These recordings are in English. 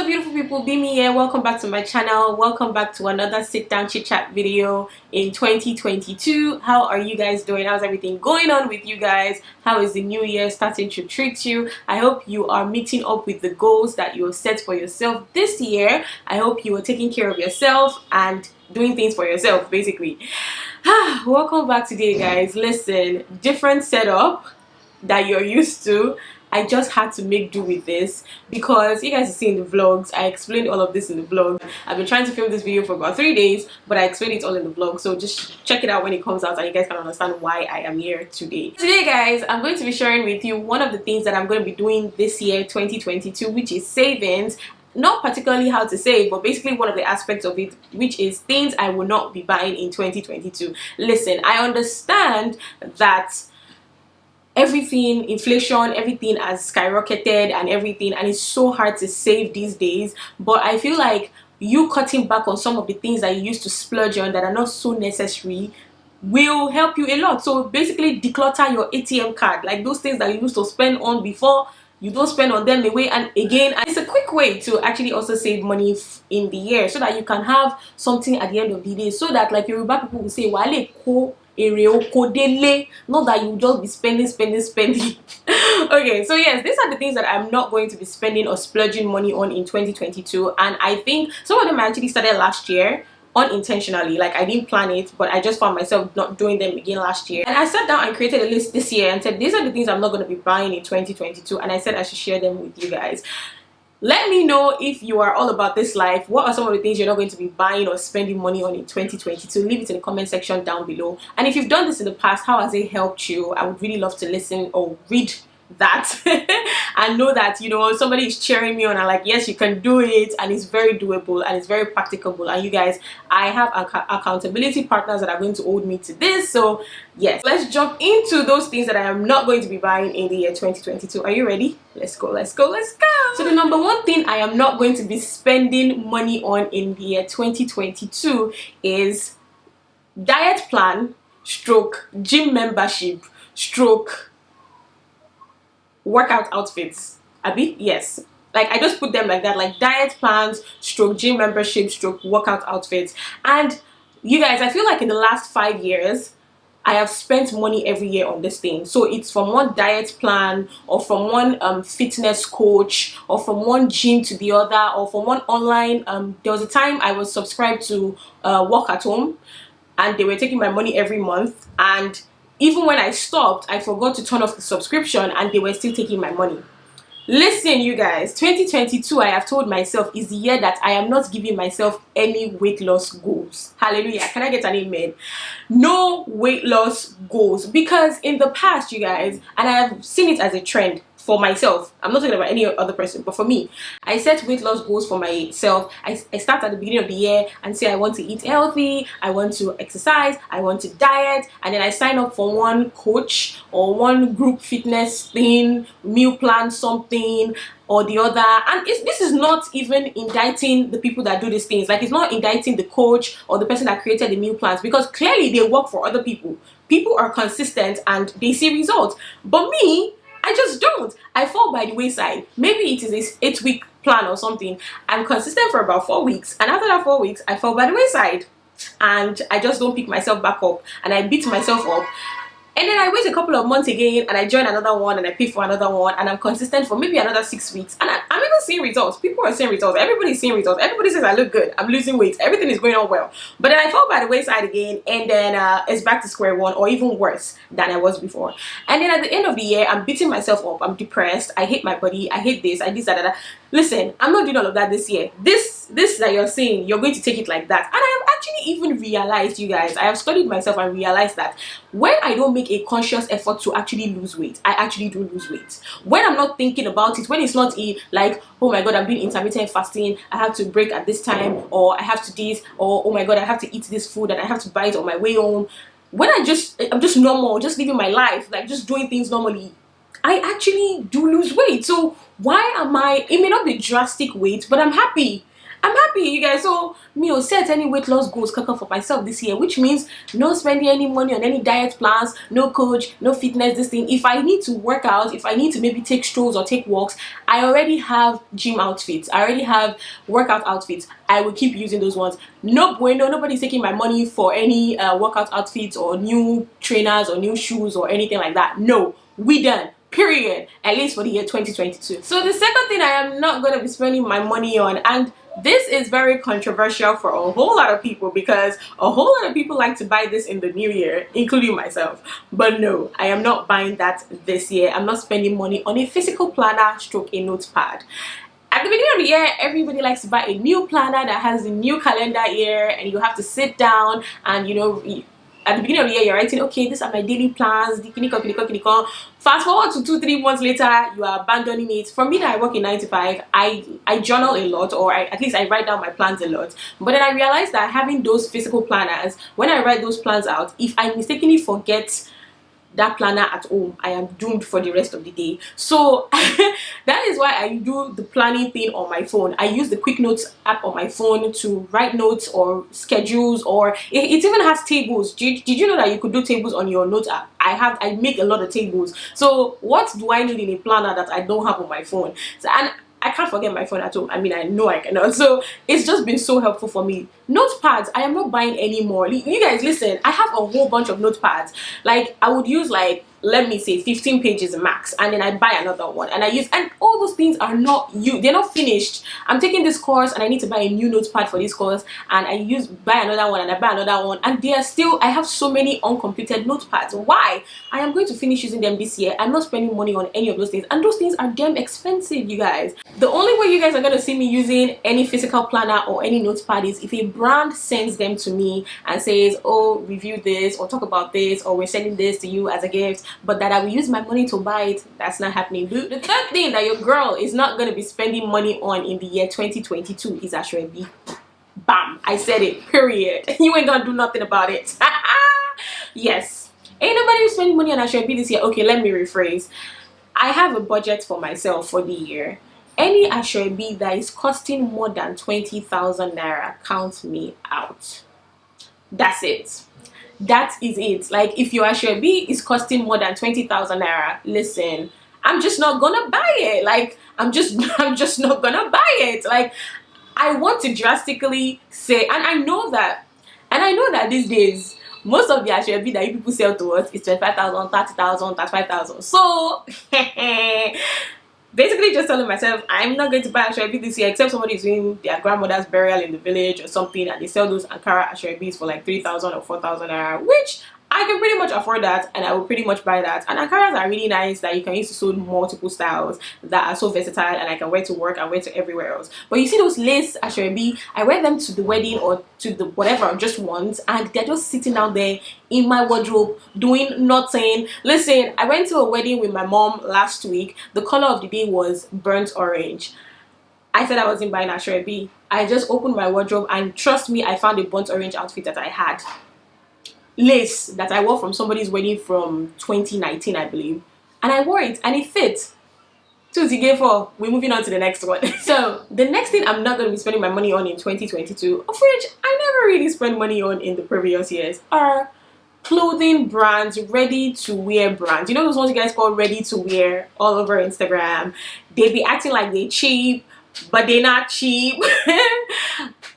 beautiful people, Bemi here. Welcome back to my channel. Welcome back to another sit down chit chat video in 2022. How are you guys doing? How's everything going on with you guys? How is the new year starting to treat you? I hope you are meeting up with the goals that you have set for yourself this year. I hope you are taking care of yourself and doing things for yourself, basically. Welcome back today, guys. Listen, different setup that you're used to. I just had to make do with this because you guys see in the vlogs, I explained all of this in the vlog. I've been trying to film this video for about 3 days, but I explained it all in the vlog, so just check it out when it comes out and you guys can understand why I am here today. Today, guys, I'm going to be sharing with you one of the things that I'm going to be doing this year, 2022, which is savings. Not particularly how to save, but basically one of the aspects of it, which is things I will not be buying in 2022. Listen, I understand that everything, inflation, everything has skyrocketed and everything, and it's so hard to save these days, but I feel like you cutting back on some of the things that you used to splurge on that are not so necessary will help you a lot. So basically declutter your ATM card, like those things that you used to spend on before, you don't spend on them away and again. And it's a quick way to actually also save money in the year so that you can have something at the end of the day, so that like Yoruba people will say wale ko ere oko dele, not that you just be spending. Okay, so yes, these are the things that I'm not going to be spending or splurging money on in 2022, and I think some of them I actually started last year unintentionally. Like I didn't plan it, but I just found myself not doing them again last year, and I sat down and created a list this year and said these are the things I'm not going to be buying in 2022, and I said I should share them with you guys. Let me know if you are all about this life. What are some of the things you're not going to be buying or spending money on in 2022? Leave it in the comment section down below. And if you've done this in the past, how has it helped you? I would really love to listen or read that and know that, you know, somebody is cheering me on and like, yes, you can do it, and it's very doable and it's very practicable. And you guys, I have accountability partners that are going to hold me to this. So yes, let's jump into those things that I am not going to be buying in the year 2022. Are you ready? Let's go. So the number one thing I am not going to be spending money on in the year 2022 is diet plan stroke gym membership stroke workout outfits. Abi? Yes. Like I just put them like that, like diet plans stroke gym membership stroke workout outfits. And you guys, I feel like in the last 5 years I have spent money every year on this thing. So it's from one diet plan, or from one fitness coach, or from one gym to the other, or from one online. There was a time I was subscribed to Work at Home, and they were taking my money every month, and even when I stopped, I forgot to turn off the subscription and they were still taking my money. Listen, you guys, 2022, I have told myself, is the year that I am not giving myself any weight loss goals. Hallelujah. Can I get an amen? No weight loss goals. Because in the past, you guys, and I have seen it as a trend for myself, I'm not talking about any other person, but for me, I set weight loss goals for myself. I start at the beginning of the year and say I want to eat healthy, I want to exercise, I want to diet, and then I sign up for one coach or one group fitness thing, meal plan something or the other. And this is not even indicting the people that do these things. Like, it's not indicting the coach or the person that created the meal plans, because clearly they work for other people. People are consistent and they see results, but me, I just don't. I fall by the wayside. Maybe it is this 8-week plan or something. I'm consistent for about 4 weeks, and after that 4 weeks I fall by the wayside and I just don't pick myself back up and I beat myself up. And then I wait a couple of months again and I join another one and I pay for another one, and I'm consistent for maybe another 6 weeks, and I'm even seeing results. People are seeing results. Everybody's seeing results. Everybody says I look good. I'm losing weight. Everything is going on well. But then I fall by the wayside again, and then it's back to square one, or even worse than I was before. And then at the end of the year, I'm beating myself up. I'm depressed. I hate my body. I hate this. I this, that. Listen, I'm not doing all of that this year. This that you're saying, you're going to take it like that. And I have actually even realized, you guys, I have studied myself and realized that when I don't make a conscious effort to actually lose weight, I actually do lose weight. When I'm not thinking about it, when it's not like, oh my god, I'm doing intermittent fasting, I have to break at this time, or I have to this, or oh my god, I have to eat this food and I have to buy it on my way home. When I'm just normal, just living my life, like just doing things normally, I actually do lose weight. So why am I, it may not be drastic weight, but I'm happy. I'm happy, you guys. So me will set any weight loss goals for myself this year, which means no spending any money on any diet plans, no coach, no fitness, this thing. If I need to work out, if I need to maybe take strolls or take walks, I already have gym outfits, I already have workout outfits. I will keep using those ones. No bueno, nobody's taking my money for any workout outfits or new trainers or new shoes or anything like that. No, we done. Period. At least for the year 2022. So the second thing I am not going to be spending my money on, and this is very controversial for a whole lot of people because a whole lot of people like to buy this in the new year, including myself. But no, I am not buying that this year. I'm not spending money on a physical planner stroke a notepad. At the beginning of the year, everybody likes to buy a new planner that has a new calendar year, and you have to sit down and, you know, at the beginning of the year, you're writing, okay, these are my daily plans. Fast forward to 2-3 months later, you are abandoning it. For me, that I work in 9 to 5, I journal a lot, or at least I write down my plans a lot. But then I realized that having those physical planners, when I write those plans out, if I mistakenly forget that planner at home, I am doomed for the rest of the day. So that is why I do the planning thing on my phone. I use the quick notes app on my phone to write notes or schedules, or it even has tables. Did you know that you could do tables on your note app? I make a lot of tables. So what do I need in a planner that I don't have on my phone? And I can't forget my phone at home. I mean, I know I cannot. So it's just been so helpful for me. Notepads, I am not buying anymore. You guys, listen, I have a whole bunch of notepads. Like, I would use, like, let me say 15 pages max, and then I buy another one, and I use, and all those things are not they're not finished. I'm taking this course and I need to buy a new notepad for this course, and I buy another one, and I buy another one, and they are still, I have so many uncompleted notepads. Why? I am going to finish using them this year. I'm not spending money on any of those things, and those things are damn expensive, you guys. The only way you guys are going to see me using any physical planner or any notepad is if a brand sends them to me and says, oh, review this or talk about this, or we're sending this to you as a gift. But that I will use my money to buy it, that's not happening. The third thing that your girl is not going to be spending money on in the year 2022 is Ashwebi. Bam, I said it, period. You ain't gonna do nothing about it. Yes, ain't nobody spending money on Ashwebi this year. Okay, let me rephrase. I have a budget for myself for the year. Any Ashwebi that is costing more than 20,000 naira, count me out. That's it. That is it. Like, if your Ashwebi is costing more than 20,000 naira, listen, I'm just not gonna buy it. Like, I'm just not gonna buy it. Like, I want to drastically say, and I know that these days most of the Ashwebi that you people sell to us is 25,000, 30,000, 35,000. So basically just telling myself I'm not going to buy Ashwebi this year, except somebody is doing their grandmother's burial in the village or something, and they sell those Ankara Ashwebis for like 3,000 or 4,000 naira, which I can pretty much afford that, and I will pretty much buy that. And Ankaras are really nice that you can use to sew multiple styles that are so versatile, and I can wear to work and wear to everywhere else. But you see those lace Ashwebi, I wear them to the wedding or to the whatever just once, and they're just sitting out there in my wardrobe doing nothing. Listen, I went to a wedding with my mom last week. The color of the day was burnt orange. I said I wasn't buying Ashwebi. I just opened my wardrobe, and trust me, I found a burnt orange outfit that I had. Lace that I wore from somebody's wedding from 2019, I believe, and I wore it and it fit. We're moving on to the next one. So the next thing I'm not going to be spending my money on in 2022, of which I never really spent money on in the previous years, are clothing brands, ready to wear brands. You know those ones you guys call ready to wear all over Instagram? They be acting like they cheap, but they're not cheap.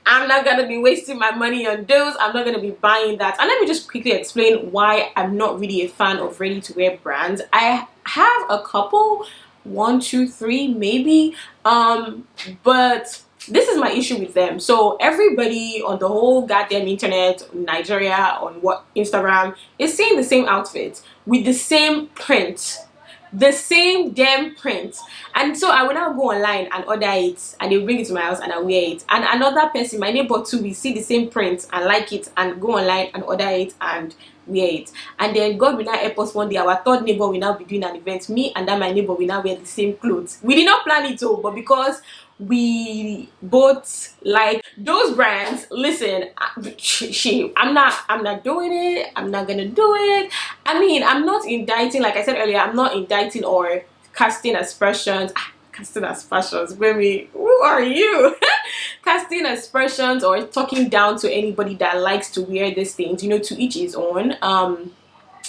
I'm not gonna be wasting my money on those. I'm not gonna be buying that. And let me just quickly explain why I'm not really a fan of ready to wear brands. I have a couple, 1, 2, 3 maybe, but this is my issue with them. So everybody on the whole goddamn internet, Nigeria, on Instagram, is seeing the same outfit with the same print, the same damn print. And so I will now go online and order it, and they'll bring it to my house and I wear it. And another person, my neighbor too, will see the same print and like it and go online and order it and wear it. And then God will now help us one day, our third neighbor will now be doing an event. Me and that my neighbor will now wear the same clothes. We did not plan it all, but because we both like those brands, listen, I'm not doing it. I'm not gonna do it. I mean, I'm not indicting, like I said earlier, I'm not indicting or casting aspersions. casting aspersions. Gbemi, who are you? Casting aspersions or talking down to anybody that likes to wear these things, you know, to each his own.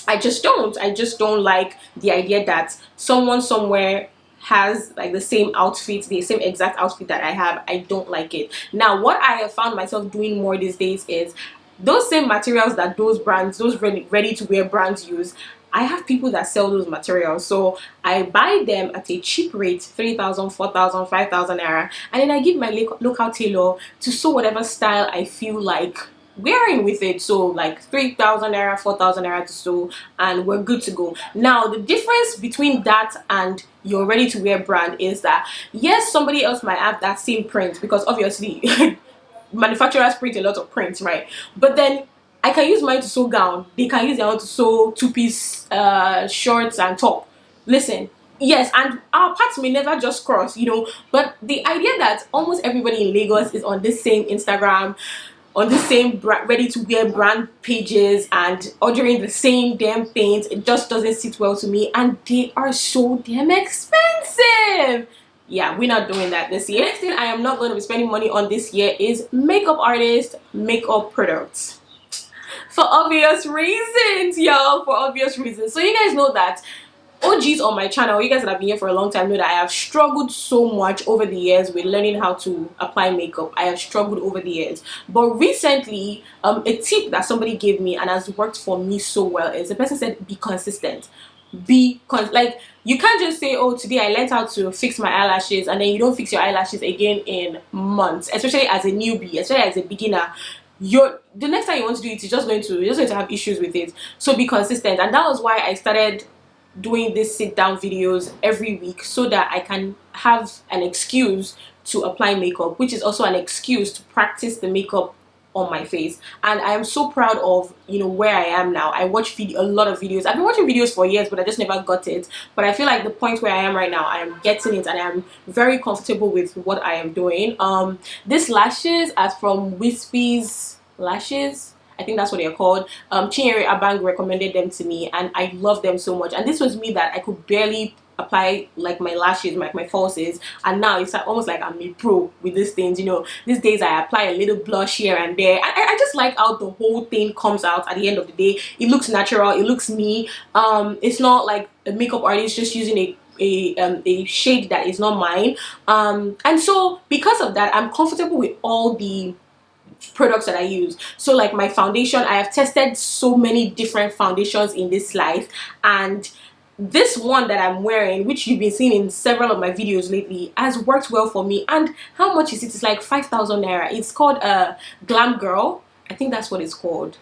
I just don't like the idea that someone somewhere has like the same outfit, the same exact outfit that I have. I don't like it. Now, what I have found myself doing more these days is those same materials that those brands, those ready to wear brands use. I have people that sell those materials, so I buy them at a cheap rate, 3,000, 4,000, 5,000 naira, and then I give my local tailor to sew whatever style I feel like wearing with it. So like 3,000 naira, 4,000 naira to sew, and we're good to go. Now, the difference between that and your ready to wear brand is that yes, somebody else might have that same print, because obviously manufacturers print a lot of prints, right? But then I can use mine to sew gown, they can use their own to sew two-piece shorts and top. Listen, yes, and our paths may never just cross, you know, but the idea that almost everybody in Lagos is on this same Instagram, on the same ready to wear brand pages and ordering the same damn things, it just doesn't sit well to me, and they are so damn expensive. Yeah, we're not doing that this year. Next thing I am not going to be spending money on this year is makeup artists, makeup products. For obvious reasons, y'all, for obvious reasons. So you guys know that OGs on my channel, you guys that have been here for a long time, know that I have struggled so much over the years with learning how to apply makeup. I have struggled over the years, but recently a tip that somebody gave me and has worked for me so well is the person said, be consistent. Like, you can't just say, oh, today I learned how to fix my eyelashes, and then you don't fix your eyelashes again in months, especially as a newbie, especially as a beginner. The next time you want to do it, you're just going to have issues with it. So be consistent. And that was why I started doing these sit down videos every week, so that I can have an excuse to apply makeup, which is also an excuse to practice the makeup on my face. And I am so proud of, you know, where I am now. I watch a lot of videos. I've been watching videos for years, but I just never got it. But I feel like the point where I am right now, I am getting it, and I am very comfortable with what I am doing. These lashes are from Wispy's Lashes, I think that's what they're called. Chinyere Abang recommended them to me, and I love them so much. And this was me that I could barely apply like my lashes, my falsies, and now it's like, almost like I'm a pro with these things, you know. These days I apply a little blush here and there. I just like how the whole thing comes out at the end of the day. It looks natural, it looks me. It's not like a makeup artist just using a shade that is not mine. And so because of that, I'm comfortable with all the products that I use. So like my foundation, I have tested so many different foundations in this life, and this one that I'm wearing, which you've been seeing in several of my videos lately, has worked well for me. And how much is it? It's like 5,000 naira. It's called Glam Girl. I think that's what it's called.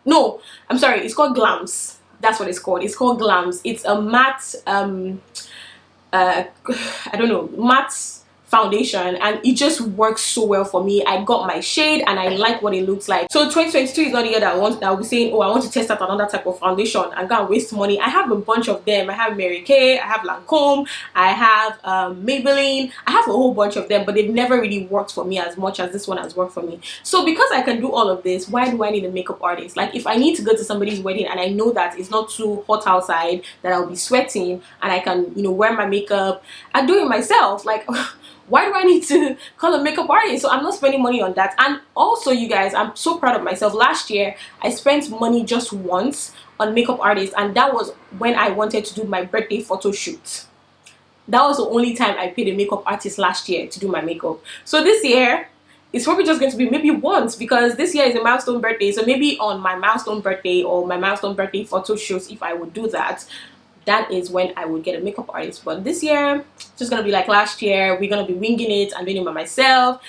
No, I'm sorry, it's called Glams. That's what it's called. It's called Glams. It's a matte I don't know, matte foundation, and it just works so well for me. I got my shade and I like what it looks like. So 2022 is not the year that I'll be saying, oh, I want to test out another type of foundation and go and waste money. I have a bunch of them. I have Mary Kay, I have Lancome, I have Maybelline, I have a whole bunch of them, but they've never really worked for me as much as this one has worked for me. So because I can do all of this, why do I need a makeup artist? Like, if I need to go to somebody's wedding and I know that it's not too hot outside, that I'll be sweating, and I can, you know, wear my makeup and do it myself, like why do I need to call a makeup artist? So I'm not spending money on that. And also, you guys, I'm so proud of myself. Last year I spent money just once on makeup artists, and that was when I wanted to do my birthday photo shoot. That was the only time I paid a makeup artist last year to do my makeup. So this year it's probably just going to be maybe once, because this year is a milestone birthday. So maybe on my milestone birthday or my milestone birthday photo shoots, if I would do that, that is when I would get a makeup artist. But this year, it's just gonna be like last year. We're gonna be winging it and doing it by myself.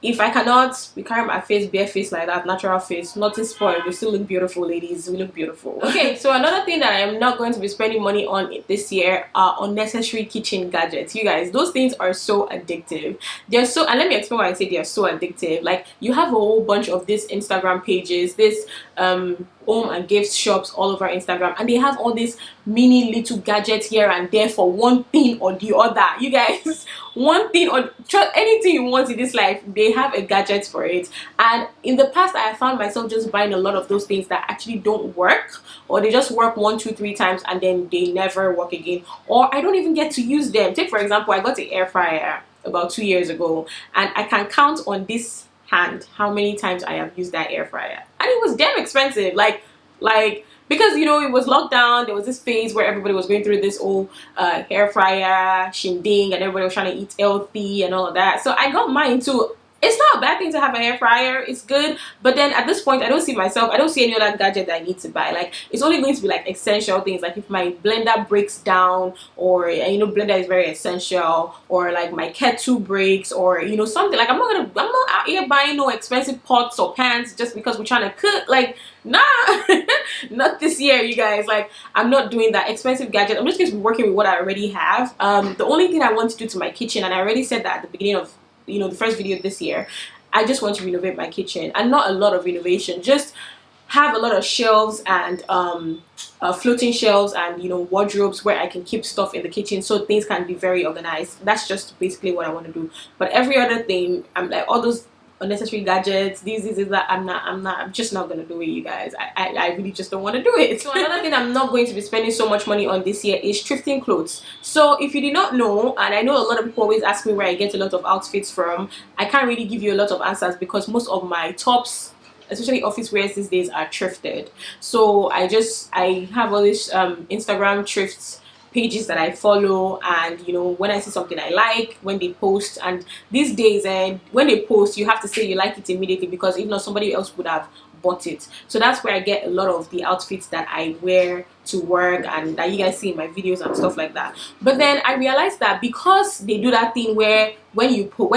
If I cannot, we carry my face, bare face like that, natural face, nothing spoiled. We still look beautiful, ladies. We look beautiful. Okay, so another thing that I am not going to be spending money on this year are unnecessary kitchen gadgets. You guys, those things are so addictive. They're so, and let me explain why I say they are so addictive. Like, you have a whole bunch of these Instagram pages, this home and gift shops all over Instagram, and they have all these mini little gadgets here and there for one thing or the other. You guys, one thing or anything you want in this life, they have a gadget for it. And in the past, I have found myself just buying a lot of those things that actually don't work, or they just work 1, 2, 3 times and then they never work again, or I don't even get to use them. Take for example, I got an air fryer about 2 years ago, and I can count on this hand how many times I have used that air fryer, and it was damn expensive, like because, you know, it was locked down. There was this phase where everybody was going through this old air fryer shindig, and everybody was trying to eat healthy and all of that. So I got mine too. It's not a bad thing to have an air fryer, it's good, but then at this point I don't see any other gadget that I need to buy. Like, it's only going to be like essential things, like if my blender breaks down, or you know, blender is very essential, or like my kettle breaks, or you know, something. Like, I'm not out here buying no expensive pots or pans just because we're trying to cook. Like, nah. Not this year, you guys. Like, I'm not doing that expensive gadget. I'm just going to be working with what I already have. The only thing I want to do to my kitchen, and I already said that at the beginning of, you know, the first video this year, I just want to renovate my kitchen, and not a lot of renovation, just have a lot of shelves and floating shelves and, you know, wardrobes where I can keep stuff in the kitchen so things can be very organized. That's just basically what I want to do. But every other thing, I'm like, all those unnecessary gadgets, these that, I'm just not gonna do it, you guys. I really just don't want to do it. So another thing I'm not going to be spending so much money on this year is thrifting clothes. So if you did not know, and I know a lot of people always ask me where I get a lot of outfits from, I can't really give you a lot of answers because most of my tops, especially office wears these days, are thrifted. So I have all these Instagram thrifts pages that I follow, and you know, when I see something I like, when they post, and these days, and when they post, you have to say you like it immediately, because if not, somebody else would have bought it. So that's where I get a lot of the outfits that I wear to work and that you guys see in my videos and stuff like that. But then I realized that because they do that thing where when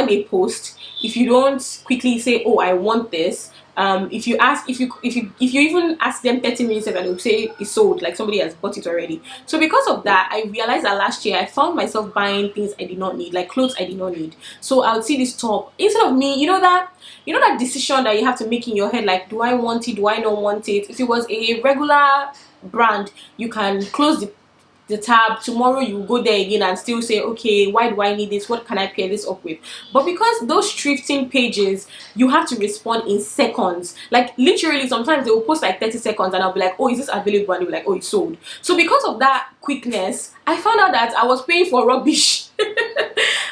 they post, if you don't quickly say, oh, I want this, if you even ask them 30 minutes and they'll say it's sold, like somebody has bought it already. So because of that, I realized that last year I found myself buying things I did not need, like clothes I did not need. So I would see this top, instead of me, you know that decision that you have to make in your head, like, do I want it, do I not want it? If it was a regular brand, you can close the tab, tomorrow you go there again and still say, okay, why do I need this, what can I pair this up with? But because those thrifting pages, you have to respond in seconds, like literally sometimes they will post like 30 seconds and I'll be like, oh, is this available? And they'll be like, oh, it's sold. So because of that quickness, I found out that I was paying for rubbish.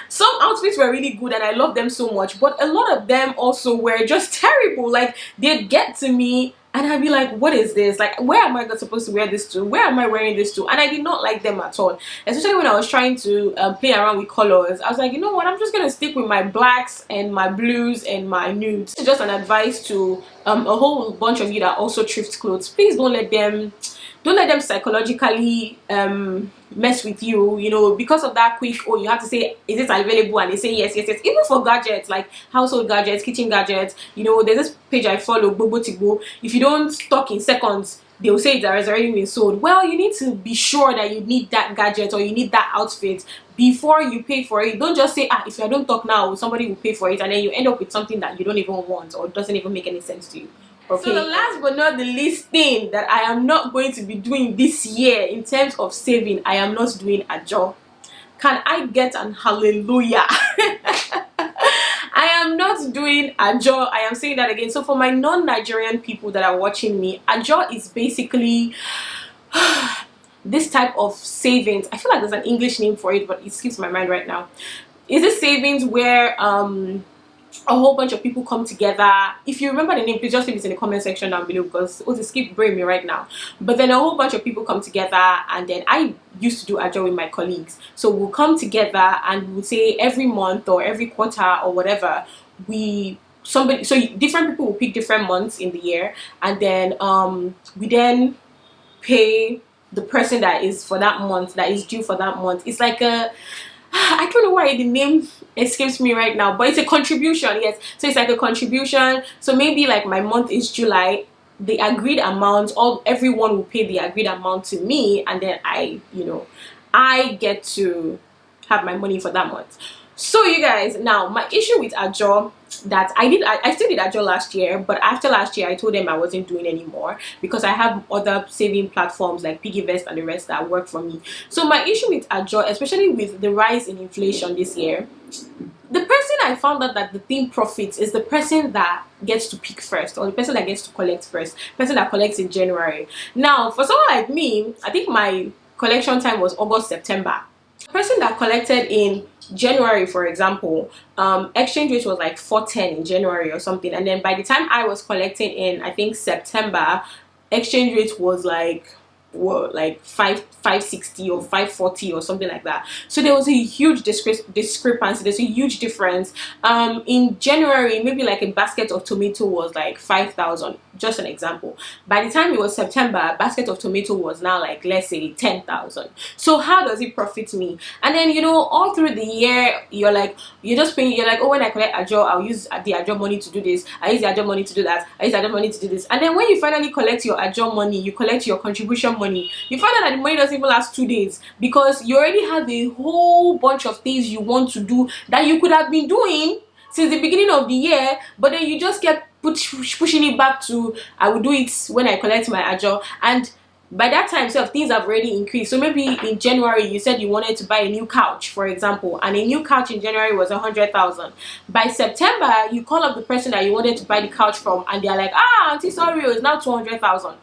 Some outfits were really good and I love them so much, but a lot of them also were just terrible. Like, they'd get to me and I'd be like, what is this? Like, where am I not supposed to wear this to? Where am I wearing this to? And I did not like them at all. Especially when I was trying to play around with colors. I was like, you know what? I'm just going to stick with my blacks and my blues and my nudes. It's just an advice to a whole bunch of you that also thrift clothes. Please don't let them psychologically mess with you, you know, because of that quick, oh, you have to say, is it available? And they say yes. Even for gadgets, like household gadgets, kitchen gadgets, you know, there's this page I follow, Bobo Tigo. If you don't stock in seconds, they'll say that it's already been sold. Well, you need to be sure that you need that gadget or you need that outfit before you pay for it. Don't just say, if I don't talk now, somebody will pay for it, and then you end up with something that you don't even want or doesn't even make any sense to you. Okay. So the last but not the least thing that I am not going to be doing this year in terms of saving, I am not doing a job. Can I get an hallelujah? I am not doing ajo. I am saying that again. So for my non-Nigerian people that are watching me, ajo is basically this type of savings. I feel like there's an English name for it, but it skips my mind right now. Is this savings where a whole bunch of people come together? If you remember the name, please just leave it in the comment section down below, because it skip brain me right now. But then a whole bunch of people come together, and then I used to do ajo with my colleagues. So we'll come together and we'll say every month or every quarter or whatever, so different people will pick different months in the year, and then we then pay the person that is for that month, that is due for that month. It's like I don't know why the name escapes me right now, but it's a contribution. Yes, so it's like a contribution. So maybe like my month is July, the agreed amount, everyone will pay the agreed amount to me, and then I get to have my money for that month. So you guys, now my issue with Ajo, that I still did Ajo last year, but after last year I told them I wasn't doing anymore because I have other saving platforms like Piggyvest and the rest that work for me. So my issue with Ajo, especially with the rise in inflation this year, the person I found out that the thing profits is the person that gets to pick first, or the person that gets to collect first, person that collects in January. Now for someone like me, I think my collection time was August, September. The person that collected in January, for example, exchange rate was like 410 in January or something, and then by the time I was collecting in, I think, September, exchange rate was like, what, like 560 or 540 or something like that. So there was a huge discrepancy. There's a huge difference. In January, maybe like a basket of tomato was like 5,000, just an example. By the time it was September, a basket of tomato was now like, let's say, 10,000. So how does it profit me? And then, you know, all through the year, you're just paying, you're like, oh, when I collect Ajo, I'll use the Ajo money to do this, I use the Ajo money to do that, I use the Ajo money to do this. And then when you finally collect your Ajo money, you collect your contribution money, you find out that the money doesn't even last 2 days because you already have a whole bunch of things you want to do that you could have been doing since the beginning of the year, but then you just kept pushing it back to, I will do it when I collect my Ajo. And by that time, so things have already increased. So maybe in January you said you wanted to buy a new couch, for example, and a new couch in January was 100,000. By September, you call up the person that you wanted to buy the couch from, and they're like, ah, auntie, sorry, it's now 200,000.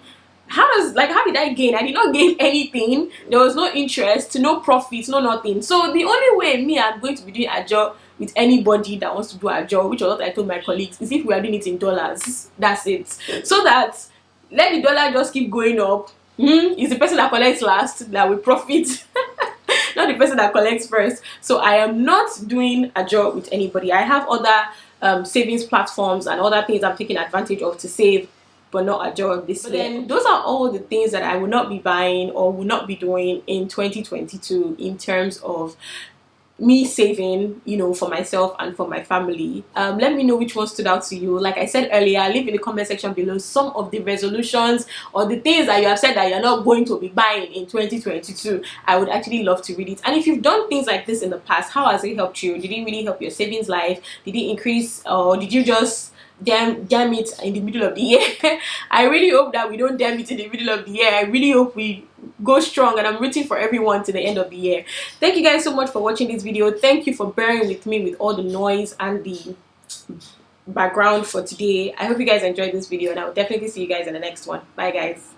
How did I gain? I did not gain anything. There was no interest, no profits, no nothing. So the only way I'm going to be doing Ajo with anybody that wants to do Ajo, which was what I told my colleagues, is if we are doing it in dollars. That's it. So that let the dollar just keep going up. It's the person that collects last that will profit. Not the person that collects first. So I am not doing Ajo with anybody. I have other savings platforms and other things I'm taking advantage of to save, but not Ajo this year. Then those are all the things that I will not be buying or will not be doing in 2022 in terms of me saving, you know, for myself and for my family. Let me know which one stood out to you. Like I said earlier, leave in the comment section below some of the resolutions or the things that you have said that you're not going to be buying in 2022. I would actually love to read it. And if you've done things like this in the past, how has it helped you? Did it really help your savings life? Did it increase, or did you just damn it in the middle of the year? I really hope that we don't damn it in the middle of the year. I really hope we go strong, and I'm rooting for everyone to the end of the year. Thank you guys so much for watching this video. Thank you for bearing with me with all the noise and the background for today. I hope you guys enjoyed this video, and I will definitely see you guys in the next one. Bye guys.